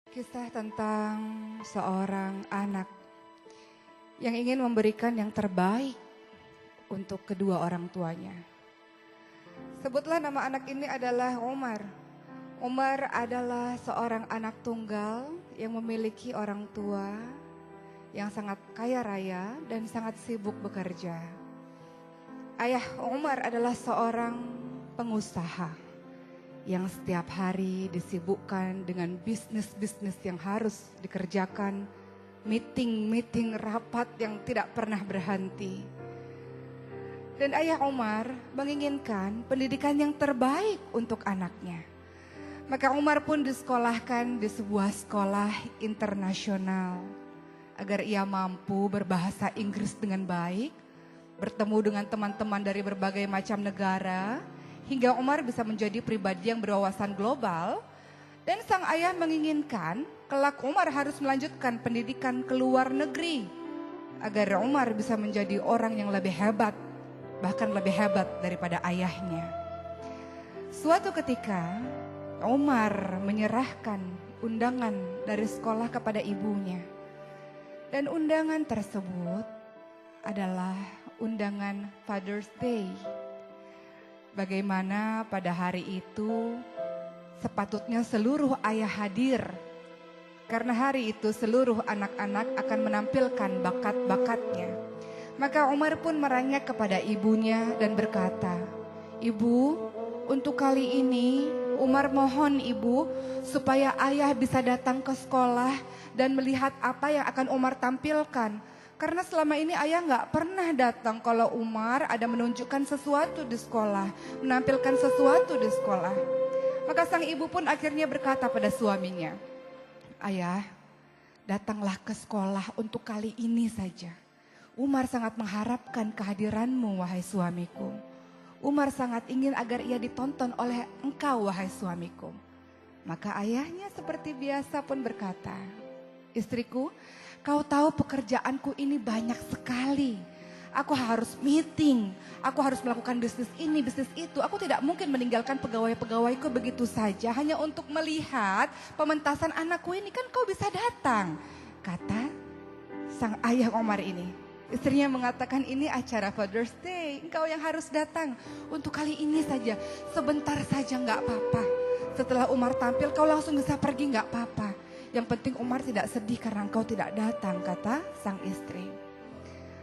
Kisah tentang seorang anak yang ingin memberikan yang terbaik untuk kedua orang tuanya. Sebutlah nama anak ini adalah Umar. Umar adalah seorang anak tunggal yang memiliki orang tua yang sangat kaya raya dan sangat sibuk bekerja. Ayah Umar adalah seorang pengusaha yang setiap hari disibukkan dengan bisnis-bisnis yang harus dikerjakan, meeting-meeting rapat yang tidak pernah berhenti. Dan ayah Umar menginginkan pendidikan yang terbaik untuk anaknya. Maka Umar pun disekolahkan di sebuah sekolah internasional agar ia mampu berbahasa Inggris dengan baik, bertemu dengan teman-teman dari berbagai macam negara, hingga Umar bisa menjadi pribadi yang berwawasan global. Dan sang ayah menginginkan kelak Umar harus melanjutkan pendidikan ke luar negeri agar Umar bisa menjadi orang yang lebih hebat, bahkan lebih hebat daripada ayahnya. Suatu ketika Umar menyerahkan undangan dari sekolah kepada ibunya. Dan undangan tersebut adalah undangan Father's Day. Bagaimana pada hari itu sepatutnya seluruh ayah hadir. Karena hari itu seluruh anak-anak akan menampilkan bakat-bakatnya. Maka Umar pun merengek kepada ibunya dan berkata, "Ibu, untuk kali ini Umar mohon ibu supaya ayah bisa datang ke sekolah dan melihat apa yang akan Umar tampilkan. Karena selama ini ayah gak pernah datang kalau Umar ada menunjukkan sesuatu di sekolah, menampilkan sesuatu di sekolah." Maka sang ibu pun akhirnya berkata pada suaminya, "Ayah, datanglah ke sekolah untuk kali ini saja. Umar sangat mengharapkan kehadiranmu, wahai suamiku. Umar sangat ingin agar ia ditonton oleh engkau, wahai suamiku." Maka ayahnya seperti biasa pun berkata, "Istriku, kau tahu pekerjaanku ini banyak sekali. Aku harus meeting, aku harus melakukan bisnis ini, bisnis itu. Aku tidak mungkin meninggalkan pegawai-pegawaiku begitu saja hanya untuk melihat pementasan anakku ini, kan kau bisa datang," kata sang ayah Umar ini. Istrinya mengatakan, "Ini acara Father's Day, engkau yang harus datang. Untuk kali ini saja, sebentar saja gak apa-apa. Setelah Umar tampil kau langsung bisa pergi gak apa-apa. Yang penting Umar tidak sedih karena engkau tidak datang," kata sang istri.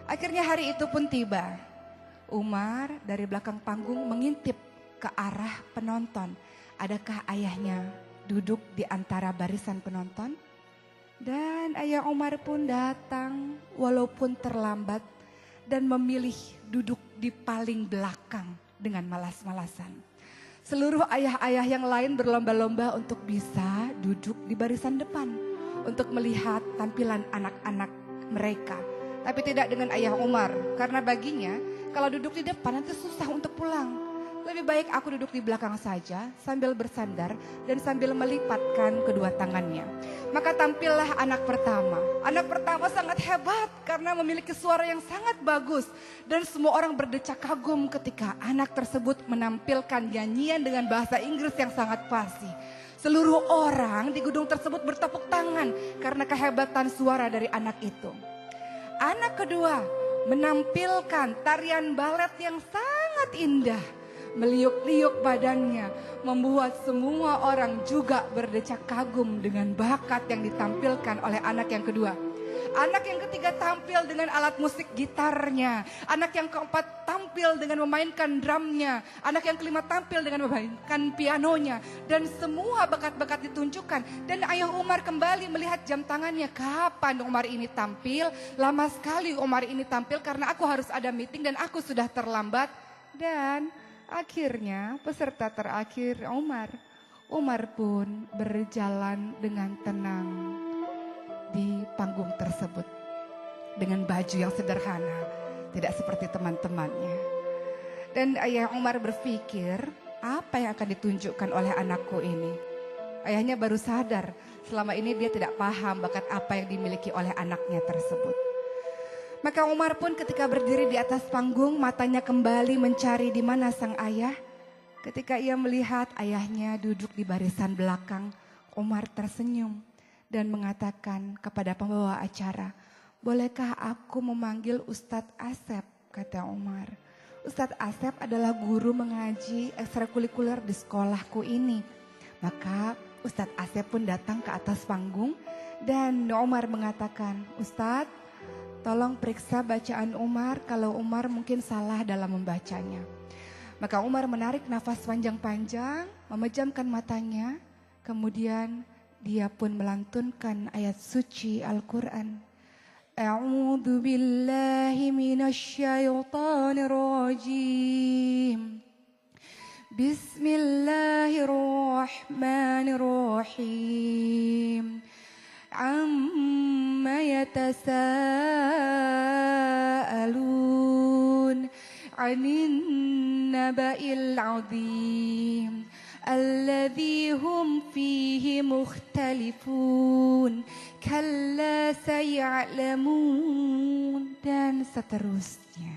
Akhirnya hari itu pun tiba. Umar dari belakang panggung mengintip ke arah penonton. Adakah ayahnya duduk di antara barisan penonton? Dan ayah Umar pun datang walaupun terlambat dan memilih duduk di paling belakang dengan malas-malasan. Seluruh ayah-ayah yang lain berlomba-lomba untuk bisa duduk di barisan depan untuk melihat tampilan anak-anak mereka. Tapi tidak dengan ayah Umar, karena baginya kalau duduk di depan nanti susah untuk pulang. Lebih baik aku duduk di belakang saja sambil bersandar dan sambil melipatkan kedua tangannya. Maka tampillah anak pertama. Anak pertama sangat hebat karena memiliki suara yang sangat bagus. Dan semua orang berdecak kagum ketika anak tersebut menampilkan nyanyian dengan bahasa Inggris yang sangat fasih. Seluruh orang di gedung tersebut bertepuk tangan karena kehebatan suara dari anak itu. Anak kedua menampilkan tarian balet yang sangat indah. Meliuk-liuk badannya membuat semua orang juga berdecak kagum dengan bakat yang ditampilkan oleh anak yang kedua. Anak yang ketiga tampil dengan alat musik gitarnya. Anak yang keempat tampil dengan memainkan drumnya. Anak yang kelima tampil dengan memainkan pianonya. Dan semua bakat-bakat ditunjukkan. Dan ayah Umar kembali melihat jam tangannya. Kapan Umar ini tampil? Lama sekali Umar ini tampil karena aku harus ada meeting dan aku sudah terlambat. Dan akhirnya peserta terakhir Umar. Umar pun berjalan dengan tenang di panggung tersebut. Dengan baju yang sederhana, tidak seperti teman-temannya. Dan ayah Umar berpikir, apa yang akan ditunjukkan oleh anakku ini? Ayahnya baru sadar, selama ini dia tidak paham bakat apa yang dimiliki oleh anaknya tersebut. Maka Umar pun ketika berdiri di atas panggung, matanya kembali mencari di mana sang ayah. Ketika ia melihat ayahnya duduk di barisan belakang, Umar tersenyum dan mengatakan kepada pembawa acara, "Bolehkah aku memanggil Ustadz Asep?" kata Umar. Ustadz Asep adalah guru mengaji ekstrakurikuler di sekolahku ini. Maka Ustadz Asep pun datang ke atas panggung dan Umar mengatakan, "Ustadz, tolong periksa bacaan Umar kalau Umar mungkin salah dalam membacanya." Maka Umar menarik nafas panjang-panjang, memejamkan matanya, kemudian dia pun melantunkan ayat suci Al-Quran. A'udzu billahi minasy syaithanir rajim. Bismillahirrahmanirrahim. Amma yatasaalun 'anil naba'il 'adzim alladzi hum fihi mukhtalifun kalla saya'lamun, dan seterusnya.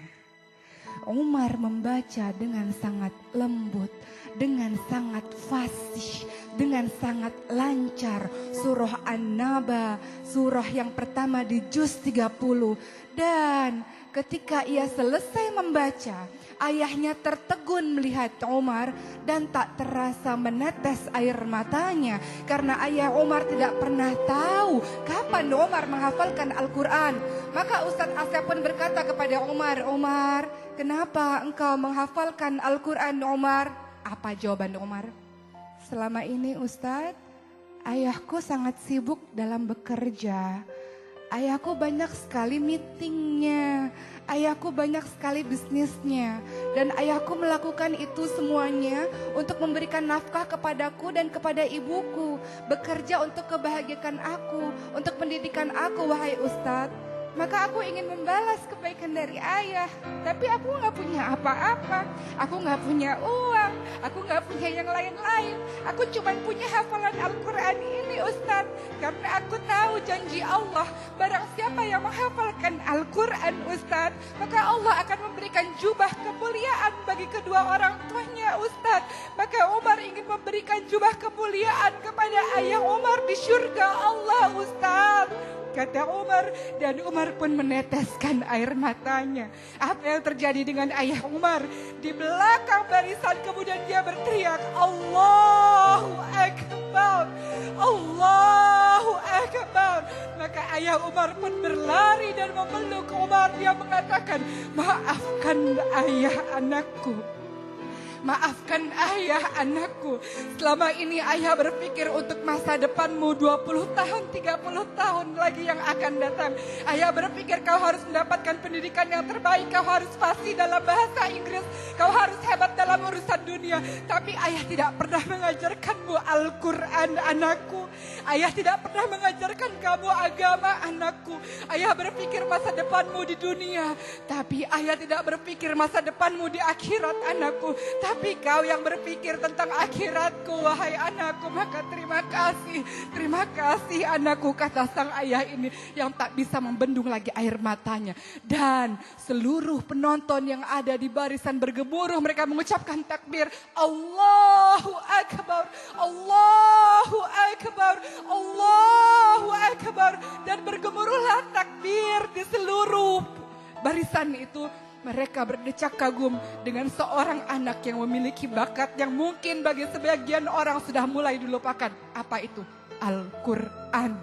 Umar membaca dengan sangat lembut, dengan sangat fasih, dengan sangat lancar surah An-Naba, surah yang pertama di juz 30. Dan ketika ia selesai membaca, ayahnya tertegun melihat Umar dan tak terasa menetes air matanya karena ayah Umar tidak pernah tahu kapan Umar menghafalkan Al-Quran. Maka Ustadz Asep pun berkata kepada Umar, "Umar, kenapa engkau menghafalkan Al-Quran, Umar?" Apa jawaban Umar? "Selama ini Ustadz, ayahku sangat sibuk dalam bekerja. Ayahku banyak sekali meetingnya, ayahku banyak sekali bisnisnya, dan ayahku melakukan itu semuanya untuk memberikan nafkah kepadaku dan kepada ibuku, bekerja untuk kebahagiaan aku, untuk pendidikan aku, wahai Ustadz. Maka aku ingin membalas kebaikan dari ayah, tapi aku gak punya apa-apa, aku gak punya uang, aku gak punya yang lain-lain. Aku cuma punya hafalan Al-Quran ini Ustadz, karena aku tahu janji Allah, barang siapa yang menghafalkan Al-Quran Ustadz, maka Allah akan memberikan jubah kemuliaan bagi kedua orang tuanya Ustadz. Maka Umar ingin memberikan jubah kemuliaan kepada ayah Umar di surga Allah Ustadz," kata Umar, dan Umar pun meneteskan air matanya. Apa yang terjadi dengan ayah Umar? Di belakang barisan kemudian dia berteriak, "Allahu Akbar, Allahu Akbar." Maka ayah Umar pun berlari dan memeluk Umar. Dia mengatakan, "Maafkan ayah anakku. Maafkan ayah anakku. Selama ini ayah berpikir untuk masa depanmu 20 tahun, 30 tahun lagi yang akan datang. Ayah berpikir kau harus mendapatkan pendidikan yang terbaik, kau harus fasih dalam bahasa Inggris, kau harus hebat dalam urusan dunia. Tapi ayah tidak pernah mengajarkanmu Al-Quran anakku. Ayah tidak pernah mengajarkan kamu agama anakku. Ayah berpikir masa depanmu di dunia, tapi ayah tidak berpikir masa depanmu di akhirat anakku. Tapi kau yang berpikir tentang akhiratku, wahai anakku, maka terima kasih anakku," kata sang ayah ini yang tak bisa membendung lagi air matanya. Dan seluruh penonton yang ada di barisan bergemuruh, mereka mengucapkan takbir, "Allahu Akbar, Allahu Akbar, Allahu Akbar." Dan bergemuruhlah takbir di seluruh barisan itu. Mereka berdecak kagum dengan seorang anak yang memiliki bakat yang mungkin bagi sebagian orang sudah mulai dilupakan. Apa itu? Al-Quran.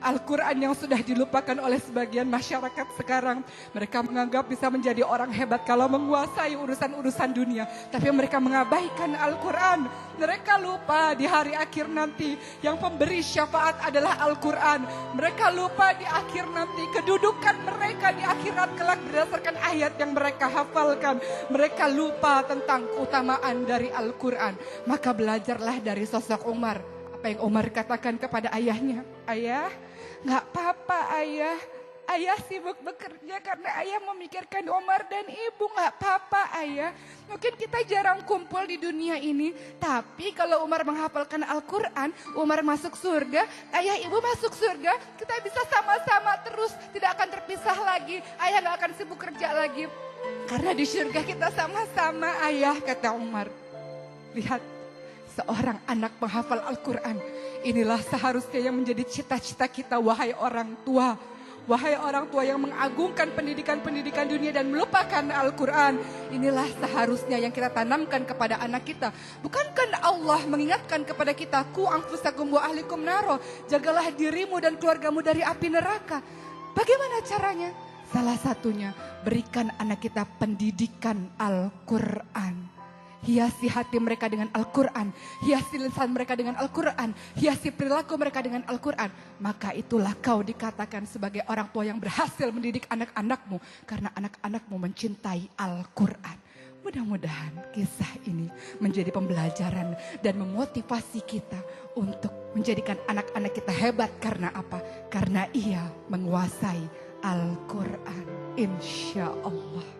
Al-Quran yang sudah dilupakan oleh sebagian masyarakat sekarang. Mereka menganggap bisa menjadi orang hebat kalau menguasai urusan-urusan dunia. Tapi mereka mengabaikan Al-Quran. Mereka lupa di hari akhir nanti yang pemberi syafaat adalah Al-Quran. Mereka lupa di akhir nanti kedudukan mereka di akhirat kelak berdasarkan ayat yang mereka hafalkan. Mereka lupa tentang keutamaan dari Al-Quran. Maka belajarlah dari sosok Umar. Apa yang Umar katakan kepada ayahnya? "Ayah, gak apa-apa ayah. Ayah sibuk bekerja karena ayah memikirkan Umar dan ibu. Gak apa-apa ayah. Mungkin kita jarang kumpul di dunia ini. Tapi kalau Umar menghafalkan Al-Quran, Umar masuk surga, ayah ibu masuk surga. Kita bisa sama-sama terus, tidak akan terpisah lagi. Ayah gak akan sibuk kerja lagi. Karena di surga kita sama-sama ayah," kata Umar. Lihat, seorang anak penghafal Al-Quran Inilah seharusnya yang menjadi cita-cita kita, wahai orang tua. Wahai orang tua yang mengagungkan pendidikan-pendidikan dunia dan melupakan Al-Quran. Inilah seharusnya yang kita tanamkan kepada anak kita. Bukankah Allah mengingatkan kepada kita, ku anfusakum wa ahlikum naro, jagalah dirimu dan keluargamu dari api neraka. Bagaimana caranya? Salah satunya, berikan anak kita pendidikan Al-Quran. Hiasi hati mereka dengan Al-Quran, hiasi lisan mereka dengan Al-Quran, hiasi perilaku mereka dengan Al-Quran. Maka itulah kau dikatakan sebagai orang tua yang berhasil mendidik anak-anakmu, karena anak-anakmu mencintai Al-Quran. Mudah-mudahan kisah ini menjadi pembelajaran dan memotivasi kita untuk menjadikan anak-anak kita hebat. Karena apa? Karena ia menguasai Al-Quran. Insya Allah.